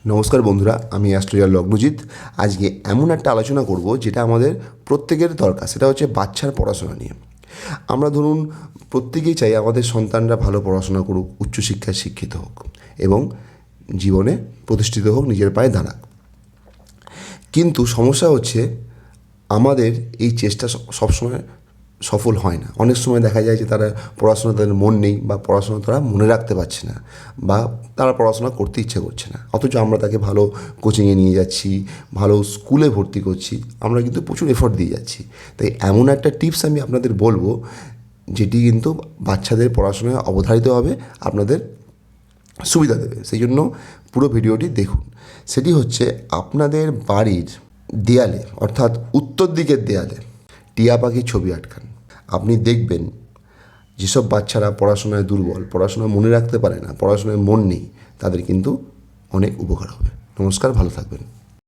নমস্কার বন্ধুরা, আমি অ্যাস্ট্রোলজার লগ্নজিৎ। আজকে এমন একটা আলোচনা করব যেটা আমাদের প্রত্যেকের দরকার, সেটা হচ্ছে বাচ্চার পড়াশোনা নিয়ে। আমরা ধরুন প্রত্যেকেই চাই আমাদের সন্তানরা ভালো পড়াশোনা করুক, উচ্চশিক্ষায় শিক্ষিত হোক এবং জীবনে প্রতিষ্ঠিত হোক, নিজের পায়ে দাঁড়াক। কিন্তু সমস্যা হচ্ছে আমাদের এই চেষ্টা সবসময় সফল হয় না। অনেক সময় দেখা যায় যে তারা পড়াশোনা, তাদের মন নেই বা পড়াশোনা তারা মনে রাখতে পারছে না বা তারা পড়াশোনা করতে ইচ্ছে করছে না, অথচ আমরা তাকে ভালো কোচিংয়ে নিয়ে যাচ্ছি, ভালো স্কুলে ভর্তি করছি, আমরা কিন্তু প্রচুর এফোর্ট দিয়ে যাচ্ছি। তাই এমন একটা টিপস আমি আপনাদের বলবো যেটি কিন্তু বাচ্চাদের পড়াশোনায় অবধারিত হবে, আপনাদের সুবিধা দেবে। সেই জন্য পুরো ভিডিওটি দেখুন। সেটি হচ্ছে আপনাদের বাড়ির দেয়ালে, অর্থাৎ উত্তর দিকের দেয়ালে টিয়া পাখির ছবি আটকান। আপনি দেখবেন যেসব বাচ্চারা পড়াশোনায় দুর্বল, পড়াশোনা মনে রাখতে পারে না, পড়াশোনায় মন নেই, তাদের কিন্তু অনেক উপকার হবে। নমস্কার, ভালো থাকবেন।